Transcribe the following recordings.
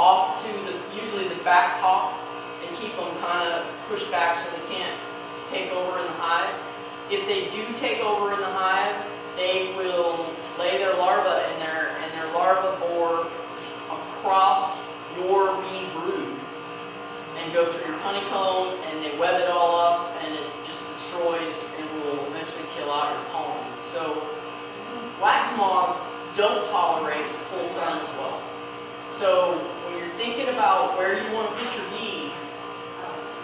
off to usually the back top, and keep them kind of pushed back so they can't take over in the hive. If they do take over in the hive, they will lay their larvae in there, and their larvae bore across your bee brood and go through your honeycomb, and they web it all up, and it just destroys and will eventually kill out your pollen. So wax moths don't tolerate the full sun as well. So when you're thinking about where you want to put your bees,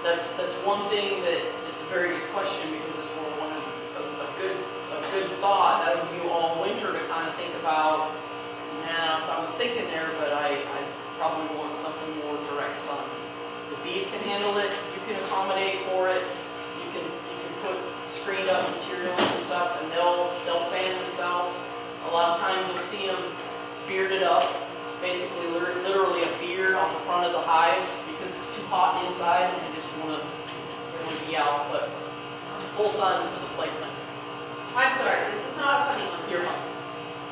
that's one thing that it's a very good question, because it's one of a good thought that would give you all winter to kind of think about. Man, I was thinking there, but I probably want something more direct sun. The bees can handle it. You can accommodate for it. You can put screened up material and stuff, and they'll fan themselves. A lot of times you'll see them bearded up, basically literally a beard on the front of the hive, because it's too hot inside and they just want to be out. But full sun for the placement. I'm sorry, this is not a funny one. You're fine.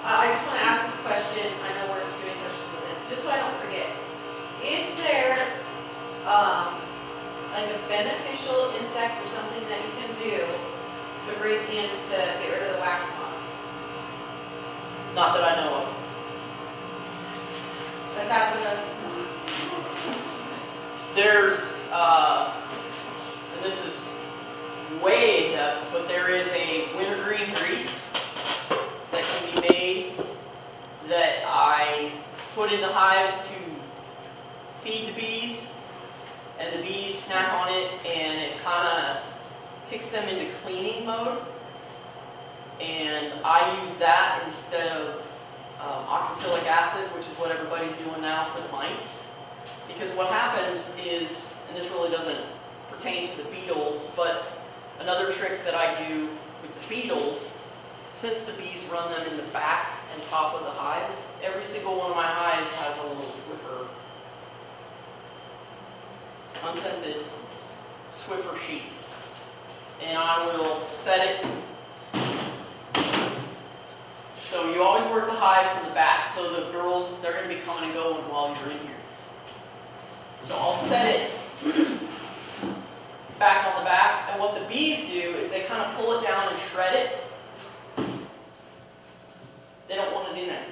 I just want to ask this question. I know we're doing questions with it, just so I don't forget. Is there like a beneficial insect or something that you can do to bring in to get rid of the wax moths? Not that I know of. Let's ask what There's, and this is way in depth, but there is a wintergreen grease that can be made that I put in the hives to feed the bees, and the bees snack on it, and it kind of kicks them into cleaning mode. And I use that instead of oxalic acid, which is what everybody's doing now for the mites. Because what happens is, and this really doesn't pertain to the beetles, but another trick that I do with the beetles, since the bees run them in the back and top of the hive, every single one of my hives has a little Swiffer, unscented Swiffer sheet. And I will set it, so you always work the hive from the back, so the girls, they're going to be coming and going while you're in here. So I'll set it back on the back, and what the bees do is they kind of pull it down and shred it. They don't want it in there.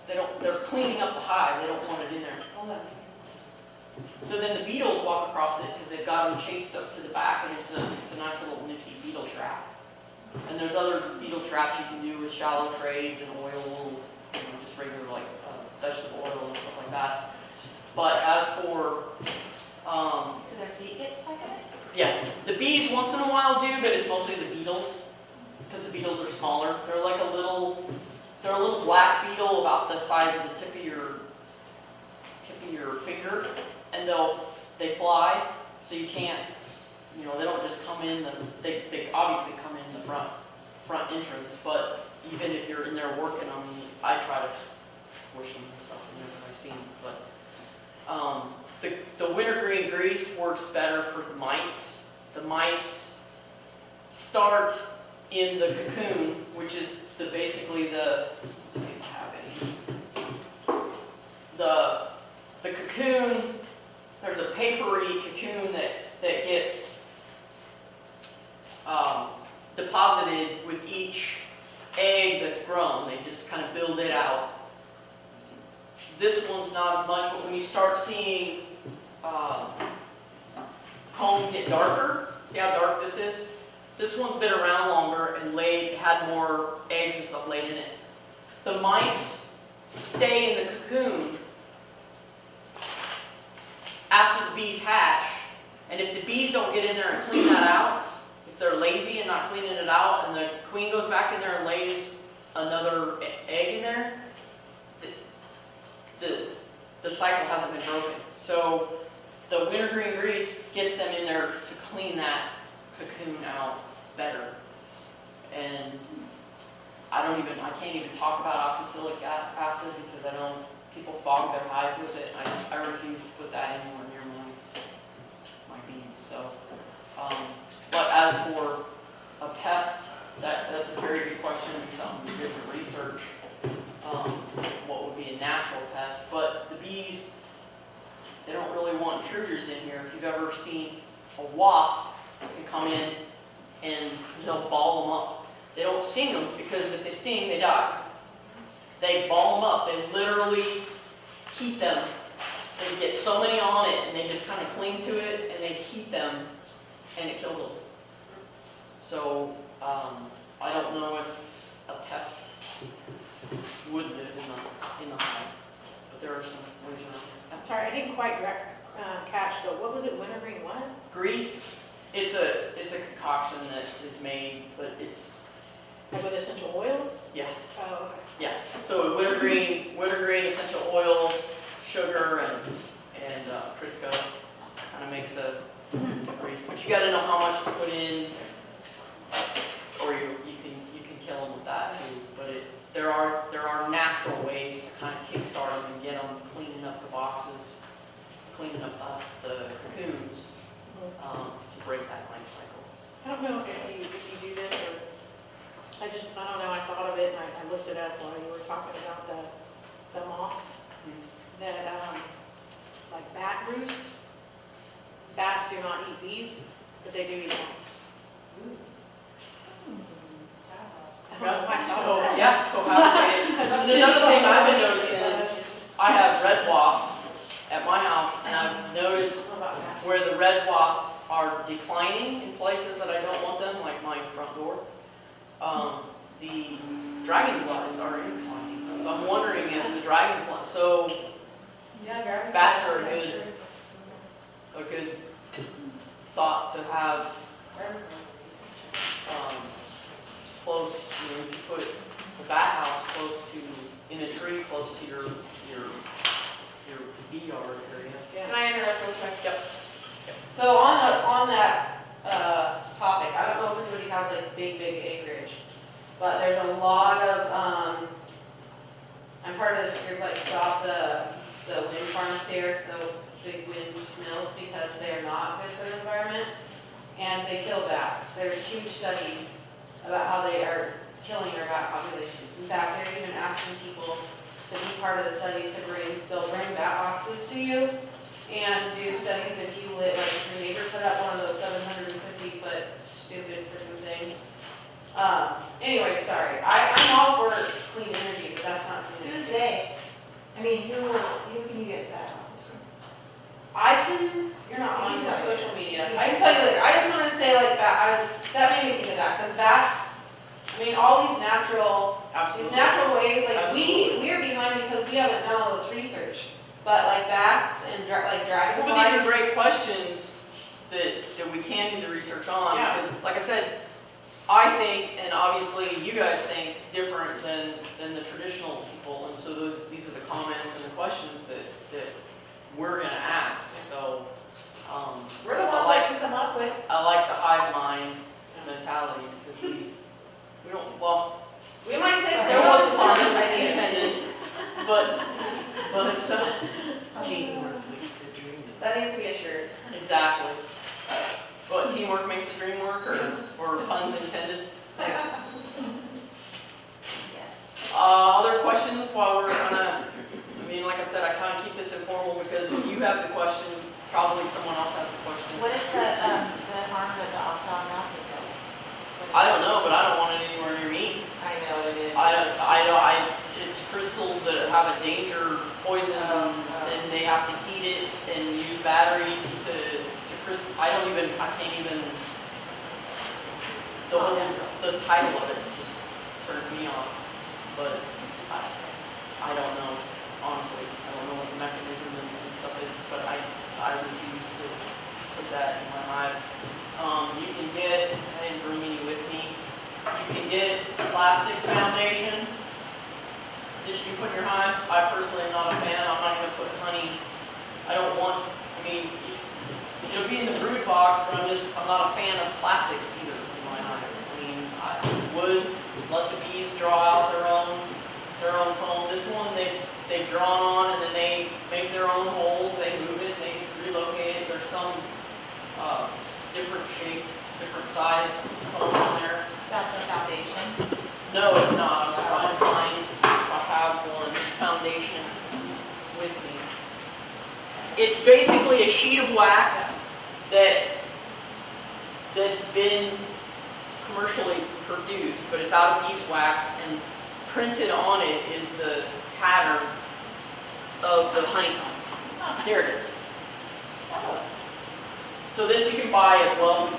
They're cleaning up the hive. They don't want it in there. Oh, that makes sense. So then the beetles walk across it because they've got them chased up to the back, and it's a nice little nifty beetle trap. And there's other beetle traps you can do with shallow trays and oil, just regular like vegetable oil and stuff like that. But as for Do their feet get stuck in it? yeah, the bees once in a while do, but it's mostly the beetles, because the beetles are smaller. They're like a little black beetle about the size of the tip of your finger, and they fly, so you can't, they don't just come in they obviously come in the front entrance, but even if you're in there working on them, I try to squish them and stuff whenever I see them. But the wintergreen grease works better for the mites. The mites start in the cocoon, which is basically let's see if I have any. The cocoon, there's a papery cocoon that gets deposited with each egg that's grown. They just kind of build it out. This one's not as much, but when you start seeing comb get darker, see how dark this is? This one's been around longer and had more eggs and stuff laid in it. The mites stay in the cocoon after the bees hatch, and if the bees don't get in there and clean that out, if they're lazy and not cleaning it out, and the queen goes back in there and lays another egg in there, the cycle hasn't been broken. So the wintergreen grease gets them in there to clean that cocoon out better. And I can't even talk about oxalic acid because people fog their hives with it. I refuse to put that anywhere near my bees. So, but as for a pest, that's a very good question. It'd be something we did for research. What would be a natural pest? But the bees, creatures in here. If you've ever seen a wasp, they can come in and they'll ball them up. They don't sting them because if they sting, they die. They ball them up. They literally heat them. They get so many on it and they just kind of cling to it and they heat them and it kills them. So I don't know if a pest would live in the hive, but there are some ways around it. I'm sorry, I didn't quite catch though. What was it, wintergreen what? Grease, it's a concoction that is made, but it's, Like with essential oils? yeah, Oh, okay. yeah. So wintergreen, essential oil, sugar, and Crisco kind of makes a grease. But you got to know how much to put in, or you can kill them with that too. But there are natural ways to kind of kickstart them and get them cleaning up the boxes, cleaning up the cocoons to break that life cycle. I don't know if you do this or, I don't know, I thought of it and I looked it up while you were talking about the moths that, like bat roosts. Bats do not eat bees, but they do eat moths. I don't know why I thought of that. Yeah, cohabitate. Another thing I've been noticing is I have red wasps at my house, and I've noticed where the red wasps are declining in places that I don't want them, like my front door. The dragonflies are declining. So I'm wondering if the dragonflies, so bats are a good thought to have close, if you put the bat house close to, in a tree close to your bee yard area. Can I interrupt real quick? Yep. So on that topic, I don't know if anybody has like big acreage, but there's a lot of, I'm part of this group like stop the wind farms here, the big wind mills, because they are not good for the environment and they kill bats. There's huge studies about how they are killing their bat populations. In fact, they're even asking people to be part of the studies they'll bring bat boxes to you and do studies if you live, like if your neighbor put up one of those 750-foot stupid freaking things. Anyway, sorry. I'm all for clean energy, but that's not clean Who's energy. they? I mean, who can you get that on? You're not on social media. I can tell you later. I just wanted to say like that made me think of that, because bats, I mean, all these natural ways, like we are behind because we haven't done all this research. But like bats and like dragonflies. But these are great questions that we can do the research on, Yeah. because like I said, I think, and obviously you guys think different than the traditional people, and so these are the comments and the questions that we're gonna ask. So We're the ones that can come up with. I like the hive mind mentality, because we don't, well, We might say there was pun ideas. intended, but That needs to be a shirt. exactly. What, teamwork makes the dream work, or puns intended? Yes. Other questions while we're like I said, I kind of keep this informal because if you have the question, probably someone else has the question. What is the harm that the alkaline acid does? I don't know, but I don't want it anywhere near me. I know it is. It's crystals that have a danger poison, and they have to heat it and use batteries to crystal. I can't even. The title of it just turns me off, but I don't know. Honestly, I don't know what the mechanism and stuff is, but I refuse to put that in my hive. You can get, I didn't bring any with me. You can get plastic foundation that you can put in your hives. I personally am not a fan. I'm not going to put honey. It'll be in the brood box, but I'm not a fan of plastics either in my hive. I would let the bees draw out their own comb. This one they've drawn on, and then they make their own holes. They move it, they relocate it. There's some different shaped, different sized comb on there. That's a foundation. No, it's not. I was trying to find if I have one foundation with It's basically a sheet of wax that's been commercially produced, but it's out of beeswax, and printed on it is the pattern of the honeycomb. Here it is. So this you can buy as well.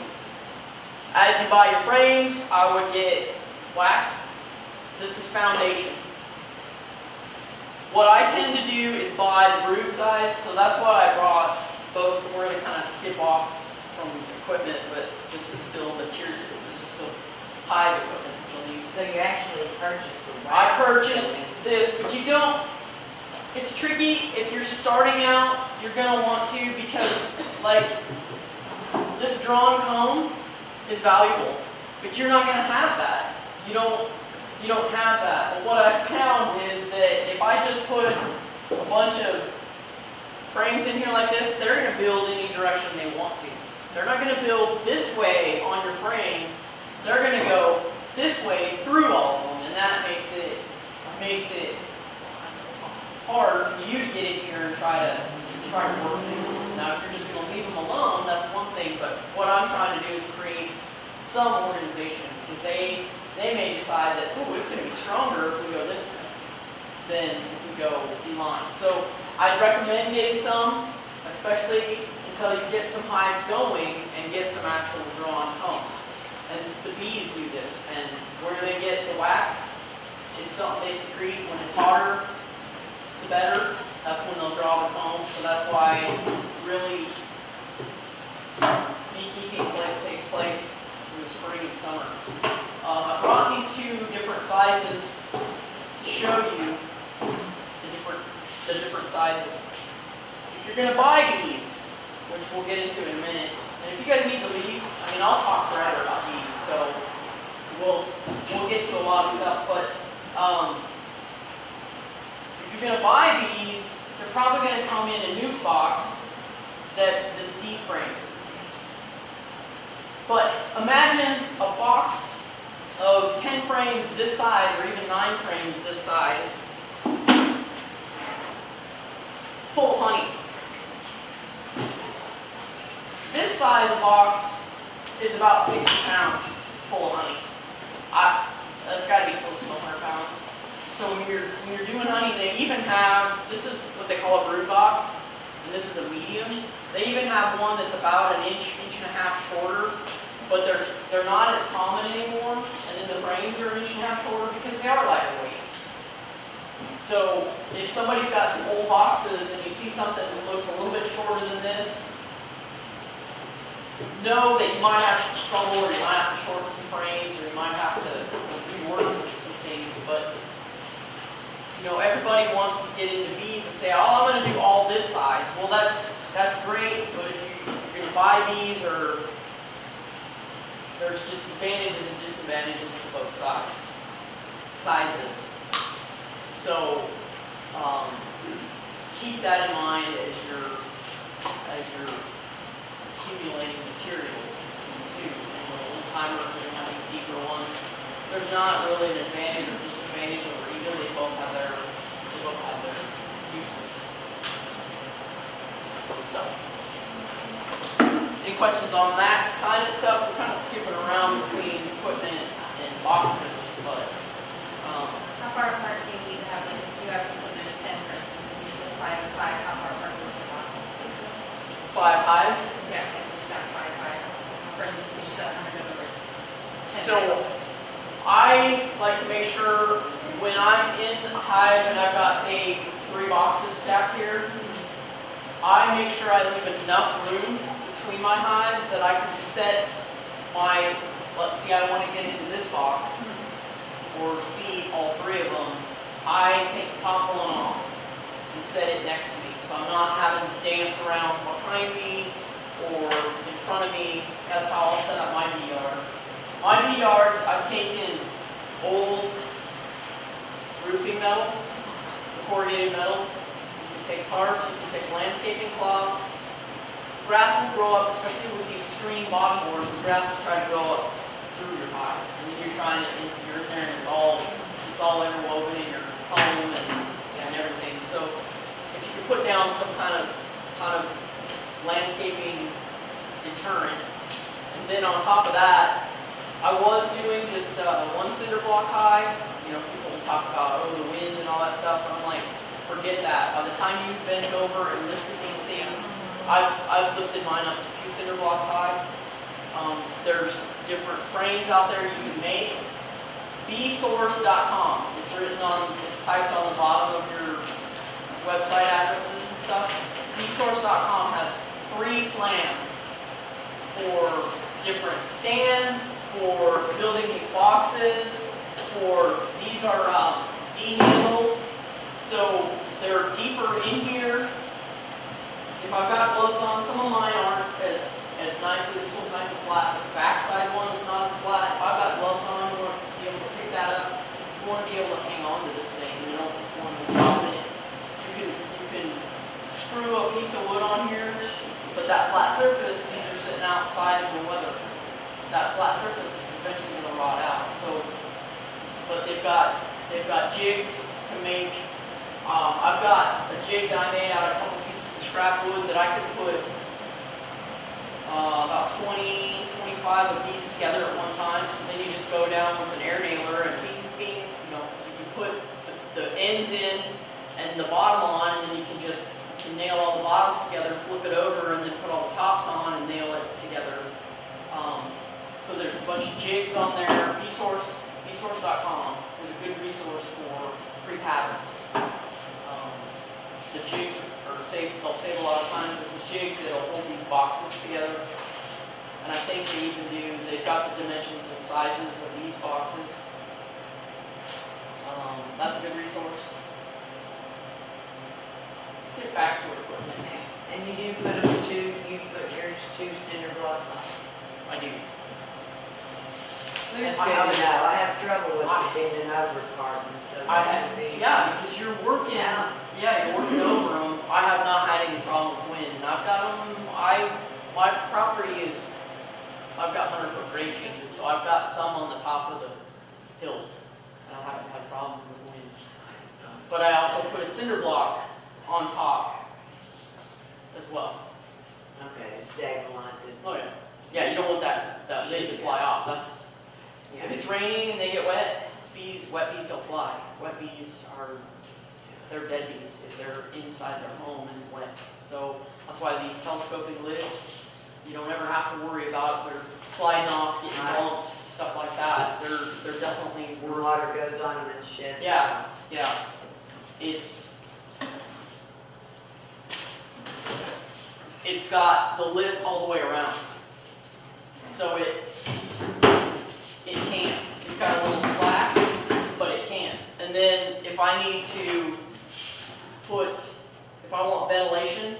As you buy your frames, I would get wax. This is foundation. What I tend to do is buy the brood size, so that's why I brought both. We're going to kind of skip off from equipment, but this is still material. This is still hive equipment that you'll need. So you actually purchased the wax? I purchased this, but you don't. It's tricky if you're starting out. You're going to want to, because like this drawn comb is valuable, but you're not going to have that. You don't have that. But what I found is that if I just put a bunch of frames in here like this, they're going to build any direction they want to. They're not going to build this way on your frame. They're going to go this way through all of them, and that makes it hard for you to get in here and try to work things. Now, if you're just going to leave them alone, that's one thing. But what I'm trying to do is create some organization, because they may decide that, oh, it's going to be stronger if we go this way than if we go line. So I'd recommend getting some, especially until you get some hives going and get some actual drawn comb. And the bees do this, and where they get the wax, it's something they secrete when it's hotter, the better. That's when they'll draw the comb. So that's why really beekeeping takes place in the spring and summer. I brought these two different sizes to show you the different sizes. If you're going to buy bees, which we'll get into in a minute, and if you guys need to leave, I mean, I'll talk forever about bees, so we'll get to a lot of stuff. But if you're going to buy bees, they're probably going to come in a nuke box that's this deep frame. But imagine a box of 10 frames this size, or even 9 frames this size, full of honey. This size of box is about 60 pounds full of honey. That's got to be close to 100 pounds. So when you're doing honey, they even have, this is what they call a brood box, and this is a medium. They even have one that's about an inch and a half shorter, but they're not as common anymore. And then the frames are an inch and a half shorter because they are lighter weight. So if somebody's got some old boxes and you see something that looks a little bit shorter than this, know that you might have trouble, or you might have to shorten some frames, or you might have to rework some things. But everybody wants to get into bees and say, "Oh, I'm going to do all this size." Well, that's great, but if you're going to buy bees, or there's just advantages and disadvantages to both sizes. So keep that in mind as you're accumulating materials too. And the old timers are going to have these deeper ones. There's not really an advantage or disadvantage over either. They both have their uses. So, any questions on that kind of stuff? We're kind of skipping around between equipment and boxes, but How far apart do you need to have, like, if you have, so there's 10, for instance, and you split 5 and 5, how far apart do you need the boxes? 5 hives. Yeah, okay, so start 5, 5. For instance, we just set 100 numbers. 10 So I like to make sure when I'm in a hive and I've got, say, 3 boxes stacked here, I make sure I leave enough room between my hives that I can set my, let's see, I want to get into this box, or see all 3 of them. I take the top one off and set it next to me, so I'm not having to dance around behind me or in front of me. That's how I'll set up my bee yard. My bee yards, I've taken old roofing metal, corrugated metal. You can take tarps, you can take landscaping cloths. Grass will grow up, especially with these screen bottom boards. The grass will try to grow up through your hive, and then you're trying to, you're in there, and it's all interwoven in your foam and everything. So if you could put down some kind of kind of landscaping deterrent. And then on top of that, I was doing just one cinder block high. You know, people talk about, oh, the wind and all that stuff, but I'm like, forget that. By the time you've bent over and lifted these things, I've lifted mine up to 2 cinder blocks high. There's different frames out there you can make. Beesource.com. It's typed on the bottom of your website addresses and stuff. Beesource.com has free plans for different stands, for building these boxes, these are D handles, so they're deeper in here. If I've got gloves on, some of mine aren't as nice. This one's nice and flat, but the backside one is not as flat. If I've got gloves on, you want to be able to pick that up. You want to be able to hang on to this thing. You don't want to drop it. You can screw a piece of wood on here, but that flat surface, these are sitting outside in the weather. That flat surface is eventually going to rot out. So, but they've got jigs to make. I've got a jig that I made out of a couple pieces of scrap wood that I could put about 20, 25 of these together at one time. So then you just go down with an air nailer and bing, bing, you know, so you put the ends in and the bottom on, and then you can nail all the bottoms together, flip it over, and then put all the tops on and nail it together. So there's a bunch of jigs on there. Beesource.com is a good resource for free patterns. The jigs they'll save a lot of time with the jig that'll hold these boxes together. And I think they've got the dimensions and sizes of these boxes. That's a good resource. Let's get back to equipment. And you do put them you put yours 2 cinder blocks I do. on. That's good to know. I have trouble with it being an overcarton, so that would be. Yeah, because you're working. Yeah, you're working over them. I have not had any problem with wind. I've got them. My property is. I've got 100-foot grade changes, so I've got some on the top of the hills, and I haven't had problems with wind. But I also put a cinder block on top as well. Okay, stabilize it. Oh yeah. Yeah, you don't want that lid to fly off. If it's raining and they get wet bees don't fly. Wet bees they're dead bees if they're inside their home and wet. So that's why these telescoping lids, you don't ever have to worry about they're sliding off, getting bumped, stuff like that. They're definitely Where water goes on them and shit. Yeah. It's got the lip all the way around. So it can't. It's got a little slack, but it can't. And then if I need to if I want ventilation,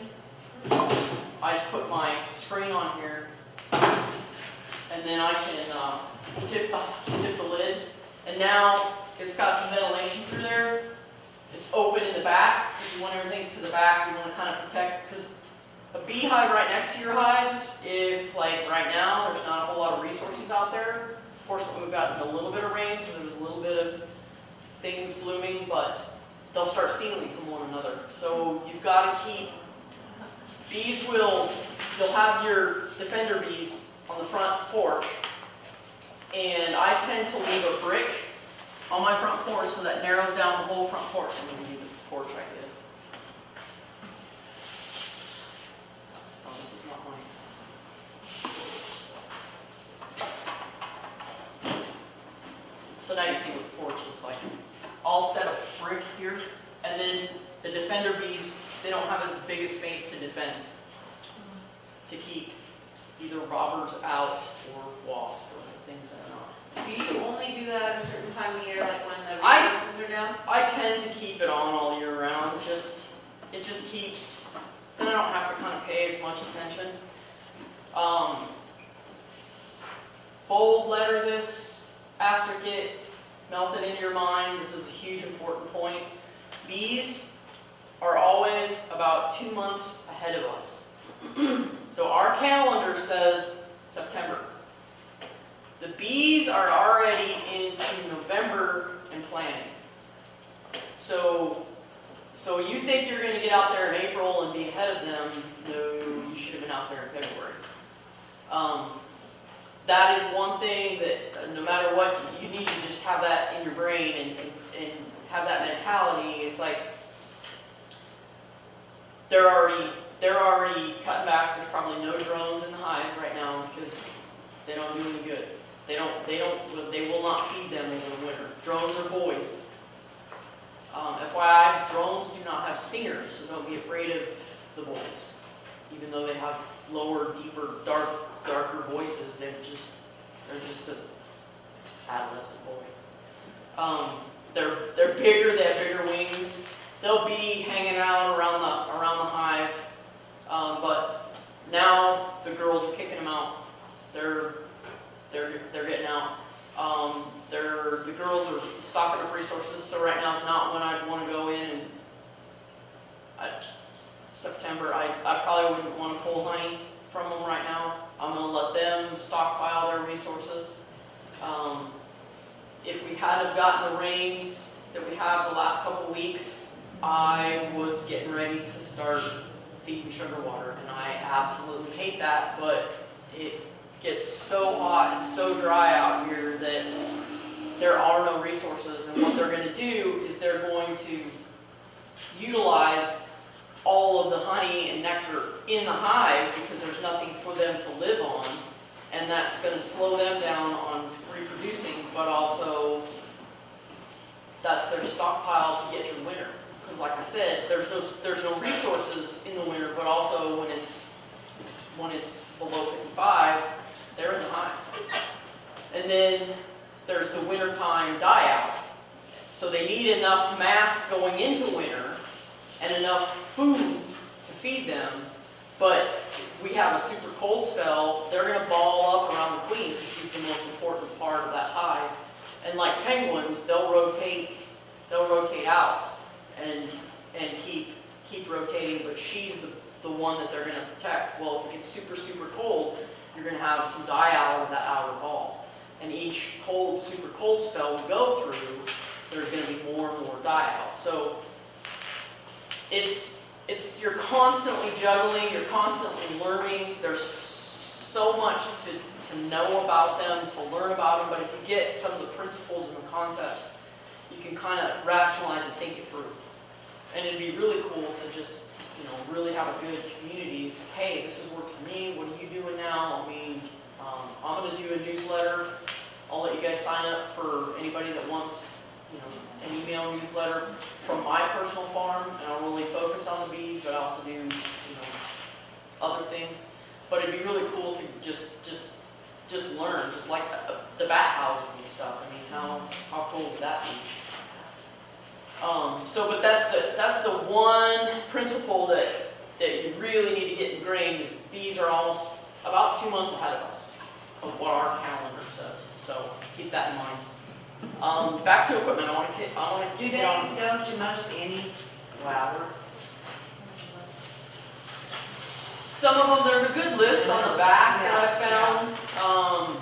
I just put my screen on here, and then I can tip the lid, and now it's got some ventilation through there. It's open in the back. If you want everything to the back, you want to kind of protect, because a beehive right next to your hives, if like right now there's not a whole lot of resources out there. Of course, we've gotten a little bit of rain, so there's a little bit of things blooming, but they'll start stealing from one another. So you've got to keep, you'll have your defender bees on the front porch, and I tend to leave a brick on my front porch so that narrows down the whole front porch. I'm going to leave the porch I did. Oh, this is not mine. So now you see what the porch looks like. I'll set up brick here, and then the defender bees, they don't have as big a space to defend, to keep either robbers out or wasps or things that are not. Do you only do that at a certain time of year, like when the I- resources are down? I tend to keep it on all year round. It just keeps, then I don't have to kind of pay as much attention. Bold letter this, asterisk it, melt it into your mind. This is a huge important point. Bees are always about 2 months ahead of us. So our calendar says September. The bees are already into November and planning. So you think you're going to get out there in April and be ahead of them, that is one thing that no matter what, you need to just have that in your brain and have that mentality. It's like they're already cutting back. There's probably no drones in the hive right now because they don't do any good. They will not feed them over the winter. Drones are boys. FYI, drones do not have stingers, so don't be afraid of the boys. Even though they have lower, deeper, darker voices, they're just an adolescent boy. They're bigger. They have bigger wings. They'll be hanging out around the hive, but now the girls are kicking them out. They're getting out. The girls are stocking up resources, so right now is not when I'd want to go in and September. I probably wouldn't want to pull honey from them right now. I'm going to let them stockpile their resources. If we hadn't gotten the rains that we have the last couple weeks, I was getting ready to start feeding sugar water, and I absolutely hate that, but it gets so hot and so dry out here that there are no resources, and what they're going to do is they're going to utilize all of the honey and nectar in the hive because there's nothing for them to live on, and that's going to slow them down on reproducing, but also that's their stockpile to get through winter. Because like I said, there's no resources in the winter, but also when it's below 55, they're in the hive. And then there's the wintertime die out. So they need enough mass going into winter and enough food to feed them, but we have a super cold spell, they're going to ball up around the queen because she's the most important part of that hive. And like penguins, they'll rotate out and keep rotating, but she's the one that they're going to protect. Well, if it gets super, super cold, you're going to have some die out of that outer ball. And each super cold spell we go through, there's going to be more and more die out. So you're constantly juggling, you're constantly learning. There's so much to know about them, to learn about them, but if you get some of the principles and the concepts, you can kind of rationalize and think it through. And it'd be really cool to just, really have a good community. Hey, this has worked for me, what are you doing now? I mean, I'm going to do a newsletter. I'll let you guys sign up for anybody that wants, an email newsletter from my personal farm, and I'll really focus on the bees, but I also do, other things. But it'd be really cool to just learn, just like the bat houses and stuff. I mean, how cool would that be? But that's the one principle that you really need to get ingrained is bees are almost about 2 months ahead of us of what our calendar says. So keep that in mind. Back to equipment. I want to Do they go to most any flower? some of them. There's a good list on the back that I found.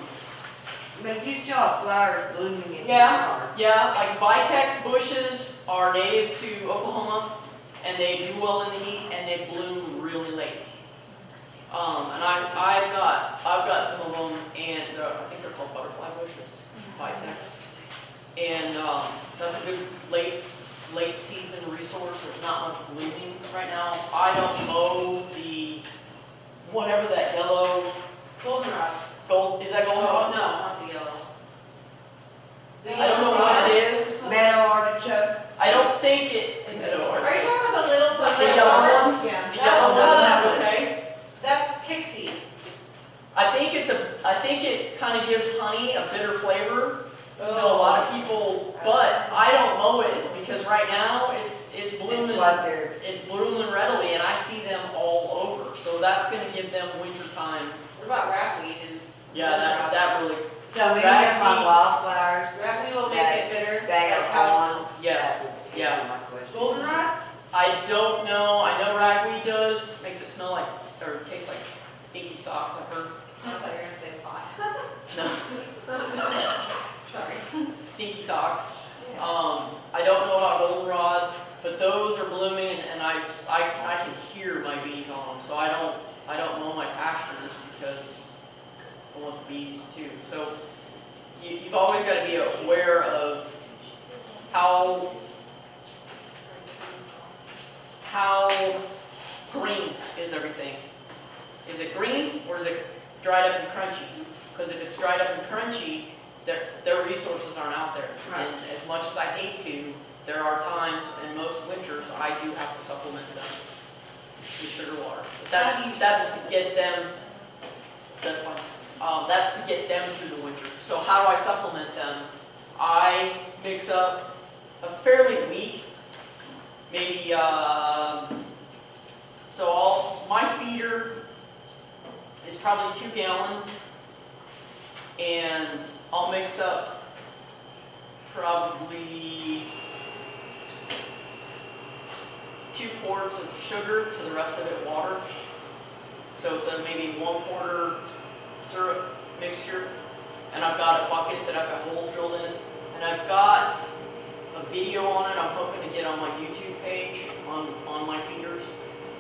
But you saw flowers blooming in the Yeah, yard. yeah, like Vitex bushes are native to Oklahoma, and they do well in the heat, and they bloom really late. And I've got some of them, and I think they're called butterfly bushes, Vitex, and that's a good late season resource. There's not much blooming right now. I don't mow the whatever that yellow Goldenrod. is that Oh, goldenrod? no, not the yellow. I don't know what it is. Meadow artichoke. I don't think it is it or Are you talking about the little, the yellow ones. Yeah. The yellow ones That's, are okay. That's Tixie. I think it kind of gives honey a bitter flavor. So a lot of people, but I don't mow it because right now it's blooming. It's like they're, It's blooming readily, and I see them all over. So that's going to give them winter time. What about ragweed? Yeah, that really, so many of my Ragweed. wildflowers, Ragweed will make it bitter. they like are house- on. yeah. That would be Yeah. my question. Goldenrod? I don't know. I know ragweed does. Makes it smell like, or tastes like stinky socks, I've heard. I thought you were gonna say pot. No, Sorry. stinky socks. I don't know about goldenrod, but those are blooming, and I can hear my bees on them. So I don't mow my pastures because I want the bees too. So you've always got to be aware of how green is everything. Is it green or is it dried up and crunchy? Because if it's dried up and crunchy, their resources aren't out there. Right. And as much as I hate to, there are times in most winters I do have to supplement them with sugar water. But that's to get them. That's fine. That's to get them through the winter. So how do I supplement them? I mix up a fairly weak, maybe. So my feeder is probably 2 gallons, and I'll mix up probably 2 quarts of sugar to the rest of it water. So it's a maybe 1/4 syrup mixture, and I've got a bucket that I've got holes drilled in, and I've got a video on it I'm hoping to get on my YouTube page on my feeders.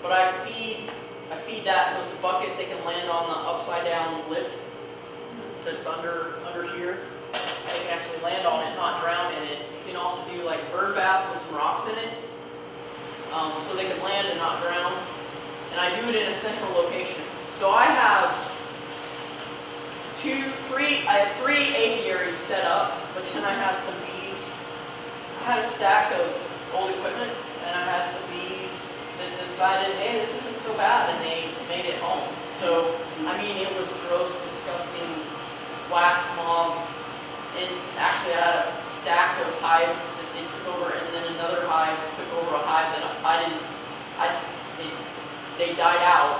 But I feed that so it's a bucket that can land on the upside down lip that's under here. They can actually land on it, not drown in it. You can also do like bird bath with some rocks in it, so they can land and not drown. And I do it in a central location. So I have 3 apiaries set up, but then I had some bees. I had a stack of old equipment, and I had some bees that decided, hey, this isn't so bad, and they made it home. So, I mean, it was gross, disgusting wax moths, and actually I had a stack of hives that they took over, and then another hive took over a hive that they died out.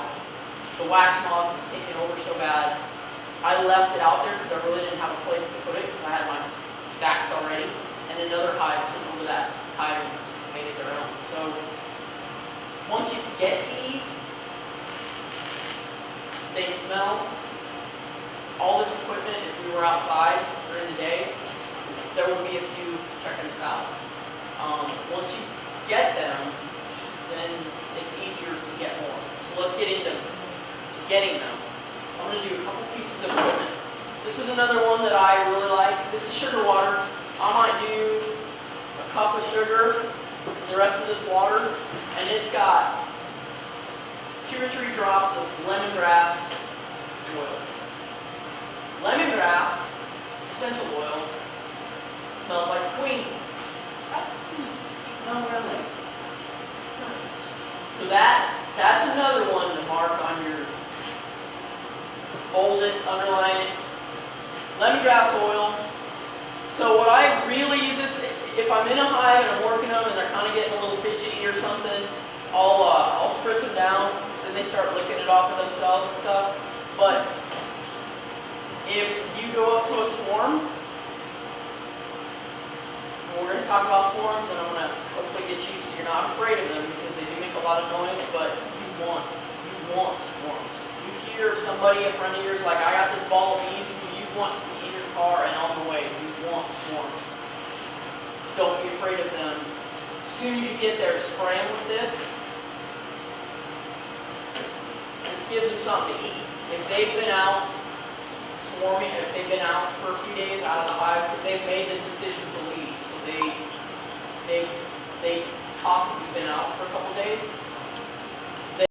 The wax moths had taken over so bad, I left it out there because I really didn't have a place to put it because I had my stacks already, and another hive took over that hive and made it their own. So once you get bees, they smell. All this equipment, if we were outside during the day, there would be a few checking us out. Once you get them, then it's easier to get more. So let's get into getting them. I'm going to do a couple pieces of equipment. This is another one that I really like. This is sugar water. I might do a cup of sugar, the rest of this water, and it's got 2 or 3 drops of lemongrass oil. Lemongrass essential oil smells like a queen. Oh, really? So that's another one to mark on your, bold it, underline it. Lemongrass oil. So what I really use this, if I'm in a hive and I'm working them and they're kind of getting a little fidgety or something, I'll spritz them down, so they start licking it off of themselves and stuff. But if you go up to a swarm, we're going to talk about swarms, and I'm going to hopefully get you so you're not afraid of them because they do make a lot of noise, but you want swarms. You hear somebody, a friend of yours, like, I got this ball of bees, you want to be in your car and on the way. You want swarms. Don't be afraid of them. As soon as you get there, spray them with this. This gives them something to eat. If they've been out swarming, if they've been out for a few days out of the hive, because they've made the decision to leave, so they've possibly been out for a couple days,